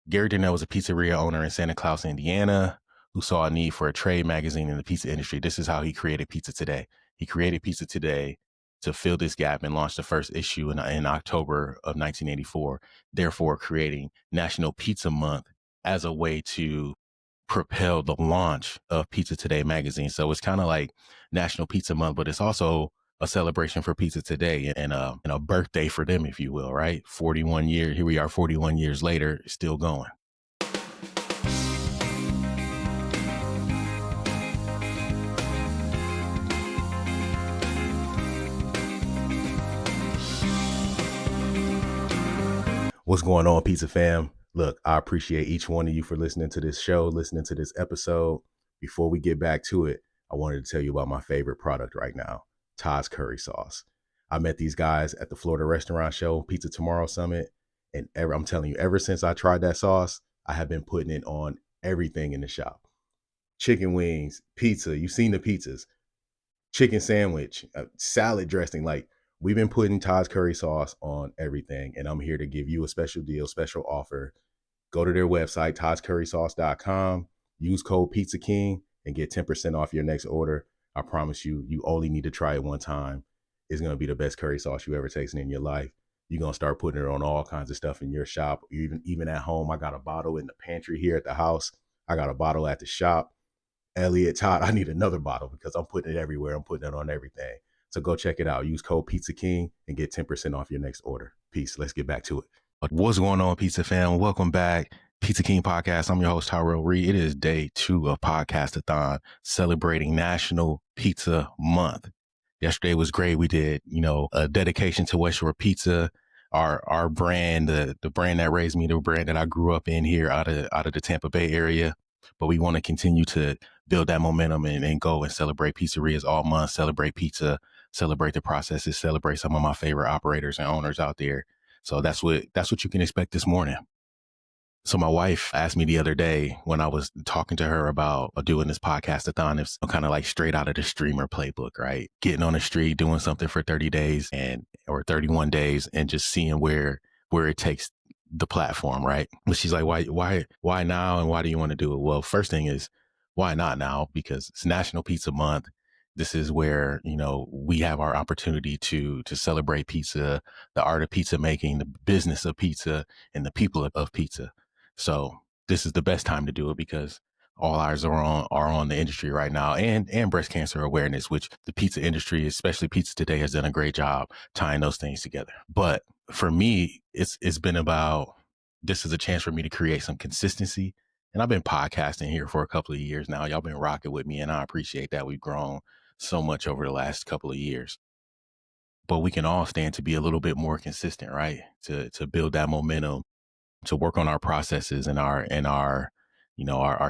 Gary Donnell was a pizzeria owner in Santa Claus, Indiana, who saw a need for a trade magazine in the pizza industry. This is how he created Pizza Today. He created Pizza Today to fill this gap and launched the first issue in October of 1984, therefore creating National Pizza Month as a way to propel the launch of Pizza Today magazine. So it's kind of like National Pizza Month, but it's also a celebration for Pizza Today and a birthday for them, if you will, right? 41 years, here we are 41 years later, still going. What's going on, Pizza fam? Look, I appreciate each one of you for listening to this show, listening to this episode. Before we get back to it, I wanted to tell you about my favorite product right now, Todd's Curry Sauce. I met these guys at the Florida Restaurant Show, Pizza Tomorrow Summit, and I'm telling you, ever since I tried that sauce, I have been putting it on everything in the shop. Chicken wings, pizza, you've seen the pizzas, chicken sandwich, salad dressing, like we've been putting Todd's Curry Sauce on everything, and I'm here to give you a special deal, special offer. Go to their website, toddscurrysauce.com, use code Pizza King, and get 10% off your next order. I promise you, you only need to try it one time. It's going to be the best curry sauce you ever tasted in your life. You're going to start putting it on all kinds of stuff in your shop, even at home. I got a bottle in the pantry here at the house. I got a bottle at the shop. Elliot, Todd, I need another bottle because I'm putting it everywhere. I'm putting it on everything. So go check it out. Use code Pizza King and get 10% off your next order. Peace. Let's get back to it. What's going on, Pizza fam? Welcome back. Pizza King Podcast. I'm your host, Tyrell Reed. It is day 2 of Podcastathon celebrating National Pizza Month. Yesterday was great. We did, a dedication to West Shore Pizza, our brand, the brand that raised me, the brand that I grew up in here out of the Tampa Bay area. But we want to continue to build that momentum and go and celebrate pizzerias all month, celebrate pizza, celebrate the processes, celebrate some of my favorite operators and owners out there. So that's what you can expect this morning. So my wife asked me the other day when I was talking to her about doing this podcastathon, it's kind of like straight out of the streamer playbook, right? Getting on the street, doing something for 30 days or 31 days and just seeing where it takes the platform, right? But she's like, why now? And why do you want to do it? Well, first thing is, why not now? Because it's National Pizza Month. This is where, we have our opportunity to celebrate pizza, the art of pizza making, the business of pizza, and the people of pizza. So this is the best time to do it because all eyes are on the industry right now and breast cancer awareness, which the pizza industry, especially Pizza Today, has done a great job tying those things together. But for me, it's been about, this is a chance for me to create some consistency. And I've been podcasting here for a couple of years now. Y'all been rocking with me and I appreciate that. We've grown so much over the last couple of years. But we can all stand to be a little bit more consistent, right? To build that momentum, to work on our processes and our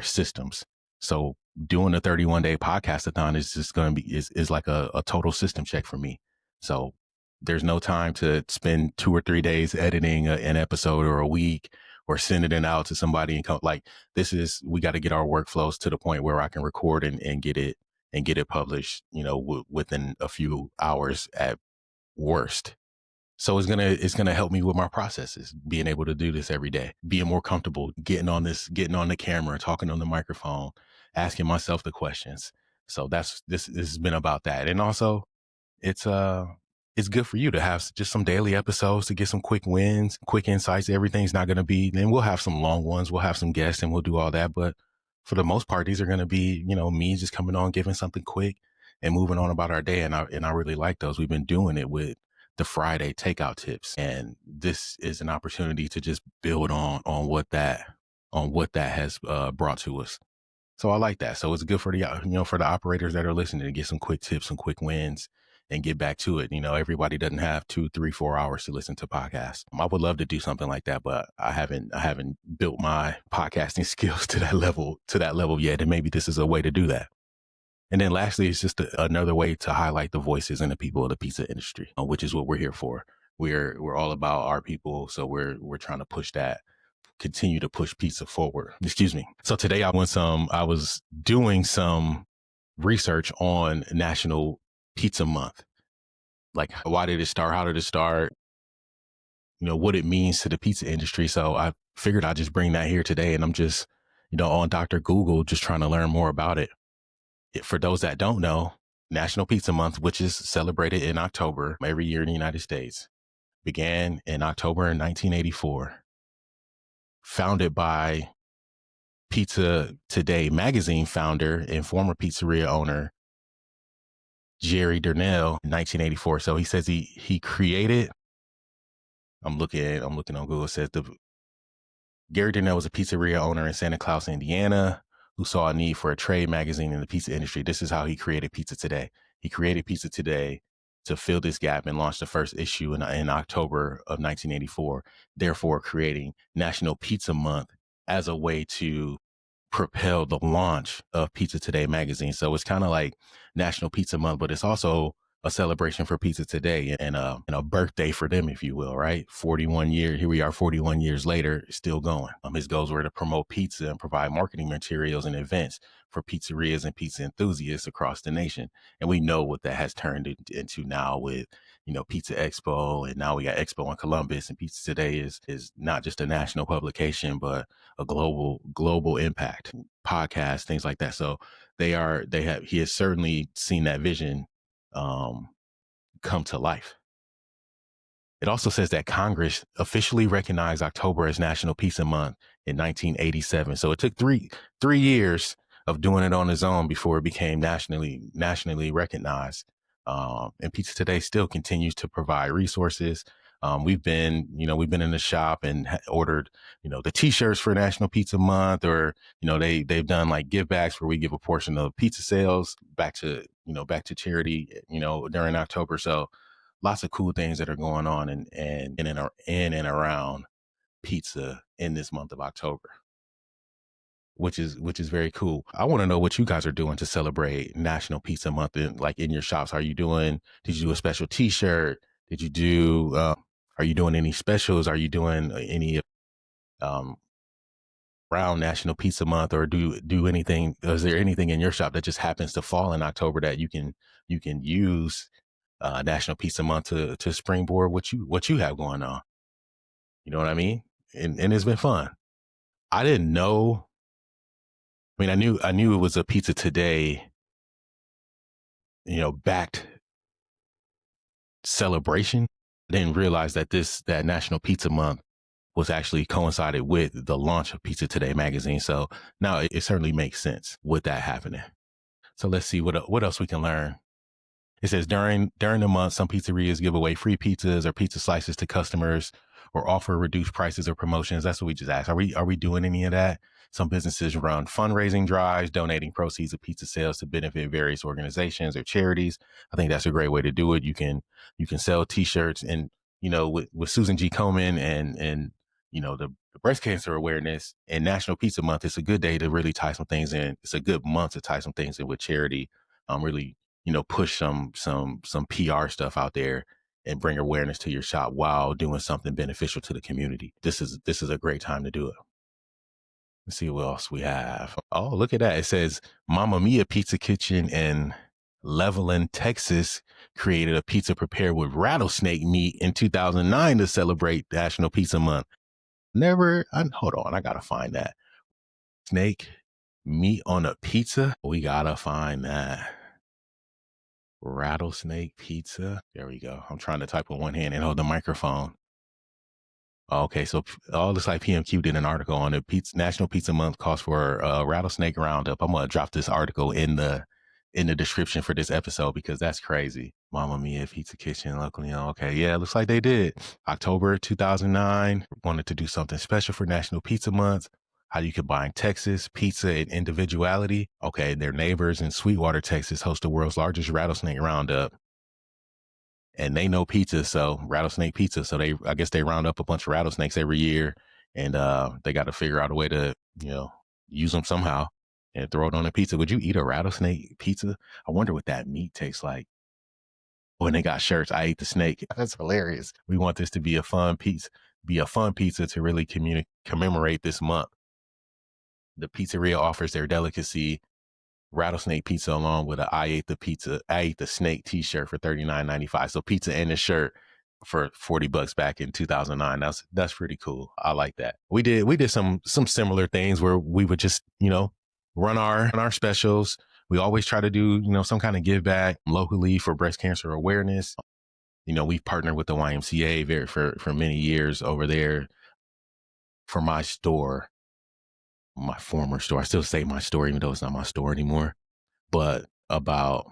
systems. So doing a 31-day podcastathon is just going to be is like a total system check for me. So there's no time to spend 2 or 3 days editing an episode or a week or sending it out to somebody and we got to get our workflows to the point where I can record and get it published, within a few hours at worst. So it's gonna help me with my processes, being able to do this every day, being more comfortable, getting on the camera, talking on the microphone, asking myself the questions. So this has been about that. And also it's good for you to have just some daily episodes to get some quick wins, quick insights. Everything's not gonna be, then we'll have some long ones, we'll have some guests and we'll do all that. But for the most part, these are gonna be, me just coming on, giving something quick and moving on about our day. And I really like those. We've been doing it with the Friday takeout tips. And this is an opportunity to just build on what that has brought to us. So I like that. So it's good for for the operators that are listening to get some quick tips, some quick wins and get back to it. Everybody doesn't have 2, 3, 4 hours to listen to podcasts. I would love to do something like that, but I haven't built my podcasting skills to that level yet. And maybe this is a way to do that. And then lastly, it's just another way to highlight the voices and the people of the pizza industry, which is what we're here for. We're all about our people. So we're trying to push that, continue to push pizza forward. Excuse me. So today I was doing some research on National Pizza Month. Like, why did it start? How did it start? What it means to the pizza industry. So I figured I'd just bring that here today. And I'm just, on Dr. Google, just trying to learn more about it. For those that don't know, National Pizza Month, which is celebrated in October every year in the United States, began in October in 1984, founded by Pizza Today magazine founder and former pizzeria owner Jerry Durnell in 1984. So he says he created. I'm looking on Google. It says Gary Durnell was a pizzeria owner in Santa Claus, Indiana, who saw a need for a trade magazine in the pizza industry. This is how he created Pizza Today. He created Pizza Today to fill this gap and launched the first issue in October of 1984, therefore creating National Pizza Month as a way to propel the launch of Pizza Today magazine. So it's kind of like National Pizza Month, but it's also a celebration for Pizza Today and a birthday for them, if you will, right? 41 years, here we are 41 years later, still going. His goals were to promote pizza and provide marketing materials and events for pizzerias and pizza enthusiasts across the nation. And we know what that has turned into now with, Pizza Expo, and now we got Expo in Columbus, and Pizza Today is not just a national publication, but a global impact podcast, things like that. So he has certainly seen that vision come to life. It also says that Congress officially recognized October as National Pizza Month in 1987. So it took three years of doing it on its own before it became nationally recognized. And Pizza Today still continues to provide resources. We've been in the shop and ordered, the T-shirts for National Pizza Month, or they've done like give backs where we give a portion of pizza sales back to charity, during October. So lots of cool things that are going on in and around pizza in this month of October, which is very cool. I want to know what you guys are doing to celebrate National Pizza Month in your shops. Did you do a special T-shirt? Did you do, are you doing any specials? Are you doing any around National Pizza Month, or do anything? Is there anything in your shop that just happens to fall in October that you can use National Pizza Month to springboard what you have going on? You know what I mean? And it's been fun. I didn't know. I mean, I knew it was a Pizza Today, backed celebration. I didn't realize that that National Pizza Month was actually coincided with the launch of Pizza Today magazine. So now it certainly makes sense with that happening. So let's see what else we can learn. It says during the month, some pizzerias give away free pizzas or pizza slices to customers, or offer reduced prices or promotions. That's what we just asked. Are we doing any of that? Some businesses run fundraising drives, donating proceeds of pizza sales to benefit various organizations or charities. I think that's a great way to do it. You can sell T-shirts, and with Susan G. Komen and the breast cancer awareness and National Pizza Month, it's a good day to really tie some things in. It's a good month to tie some things in with charity. Really, push some PR stuff out there and bring awareness to your shop while doing something beneficial to the community. This is a great time to do it. Let's see what else we have. Oh, look at that. It says Mamma Mia Pizza Kitchen in Levelland, Texas created a pizza prepared with rattlesnake meat in 2009 to celebrate National Pizza Month. Hold on, I gotta find that. Snake meat on a pizza? We gotta find that. Rattlesnake pizza. There we go. I'm trying to type with one hand and hold the microphone. Okay, so looks like PMQ did an article on it. National Pizza Month calls for a rattlesnake roundup. I'm gonna drop this article in the description for this episode because that's crazy. Mamma Mia Pizza Kitchen locally. Okay, yeah, looks like they did. October 2009 wanted to do something special for National Pizza Month. How you combine Texas pizza and individuality. Okay, their neighbors in Sweetwater, Texas, host the world's largest rattlesnake roundup. And they know pizza, so rattlesnake pizza. So I guess they round up a bunch of rattlesnakes every year, and they got to figure out a way to, use them somehow and throw it on a pizza. Would you eat a rattlesnake pizza? I wonder what that meat tastes like. When they got shirts, I ate the snake. That's hilarious. We want this to be a fun pizza, to really commemorate this month. The pizzeria offers their delicacy rattlesnake pizza along with I ate the snake T-shirt for $39.95. So pizza and a shirt for $40 back in 2009. That's pretty cool. I like that. We did some similar things where we would just, run our specials. We always try to do, some kind of give back locally for breast cancer awareness. We've partnered with the YMCA for many years over there for my store, my former store. I still say my store, even though it's not my store anymore. But about,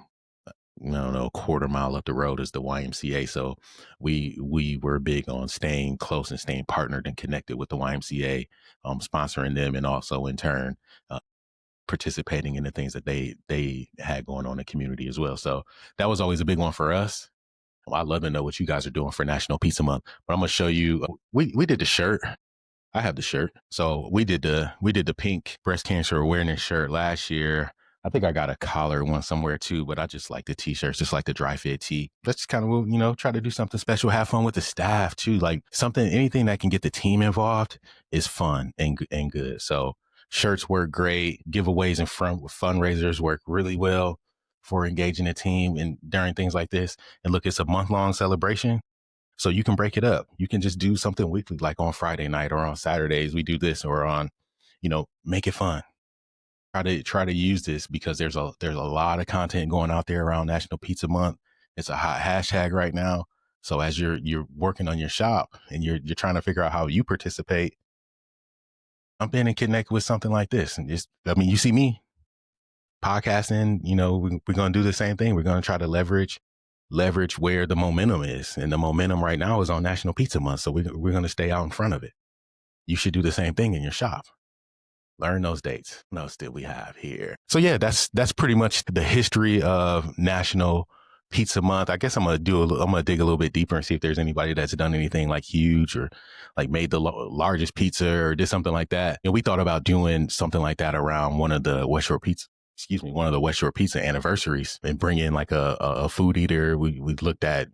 I don't know, a quarter mile up the road is the YMCA. So we were big on staying close and staying partnered and connected with the YMCA, sponsoring them, and also in turn participating in the things that they had going on in the community as well. So that was always a big one for us. I'd love to know what you guys are doing for National Pizza Month. But I'm gonna show you. We did the shirt. I have the shirt. So we did the pink breast cancer awareness shirt last year. I think I got a collar one somewhere too, but I just like the t-shirts, just like the dry fit tee. Let's kind of, try to do something special, have fun with the staff too. Like anything that can get the team involved is fun and good. So shirts work great. Giveaways in front with fundraisers work really well for engaging the team and during things like this. And look, it's a month-long celebration. So you can break it up. You can just do something weekly, like on Friday night or on Saturdays, we do this, or on, make it fun. Try to use this because there's a lot of content going out there around National Pizza Month. It's a hot hashtag right now. So as you're working on your shop and you're trying to figure out how you participate, jump in and connect with something like this. And you see me podcasting, we're going to do the same thing. We're going to try to leverage where the momentum is. And the momentum right now is on National Pizza Month. So we're going to stay out in front of it. You should do the same thing in your shop. Learn those dates. What else did we have here? So yeah, that's pretty much the history of National Pizza Month. I guess I'm gonna dig a little bit deeper and see if there's anybody that's done anything like huge or like made the largest pizza or did something like that. We thought about doing something like that around one of the West Shore Pizza anniversaries and bring in like a food eater. We looked at,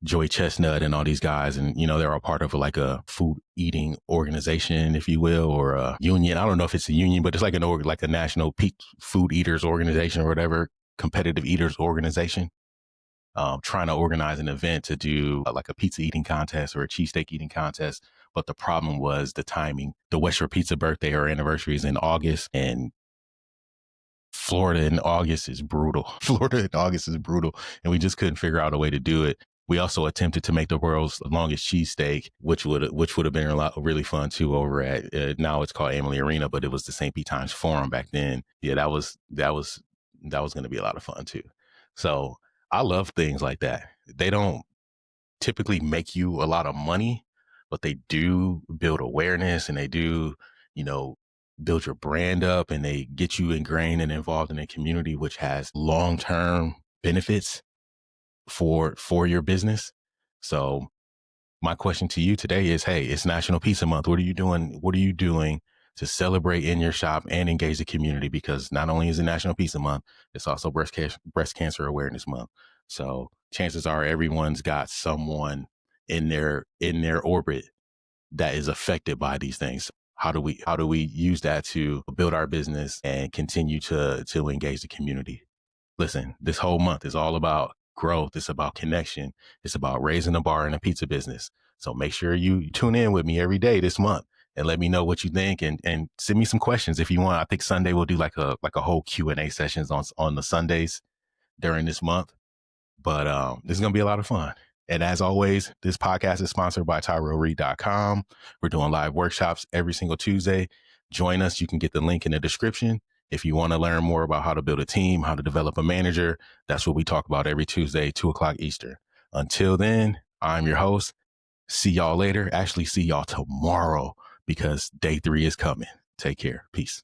Joy Chestnut and all these guys. And, they're all part of like a food eating organization, if you will, or a union. I don't know if it's a union, but it's like a national food eaters organization or whatever, competitive eaters organization, trying to organize an event to do like a pizza eating contest or a cheesesteak eating contest. But the problem was the timing. The West Shore Pizza birthday or anniversary is in August, and Florida in August is brutal. And we just couldn't figure out a way to do it. We also attempted to make the world's longest cheesesteak, which would have been really fun too. Over at now it's called Amalie Arena, but it was the St. Pete Times Forum back then. Yeah, that was going to be a lot of fun too. So I love things like that. They don't typically make you a lot of money, but they do build awareness, and they do, build your brand up, and they get you ingrained and involved in a community, which has long-term benefits for your business. So my question to you today is, hey, it's National Pizza Month. What are you doing to celebrate in your shop and engage the community? Because not only is it National Pizza Month, it's also Breast Cancer Awareness Month. So chances are everyone's got someone in their orbit that is affected by these things. How do we use that to build our business and continue to engage the community? Listen, this whole month is all about growth. It's about connection. It's about raising the bar in the pizza business. So make sure you tune in with me every day this month and let me know what you think, and send me some questions if you want. I think Sunday we'll do like a whole Q&A sessions on the Sundays during this month. But this is going to be a lot of fun. And as always, this podcast is sponsored by TyroReed.com. We're doing live workshops every single Tuesday. Join us. You can get the link in the description. If you want to learn more about how to build a team, how to develop a manager, that's what we talk about every Tuesday, 2:00 Eastern. Until then, I'm your host. See y'all later. Actually, see y'all tomorrow, because day 3 is coming. Take care. Peace.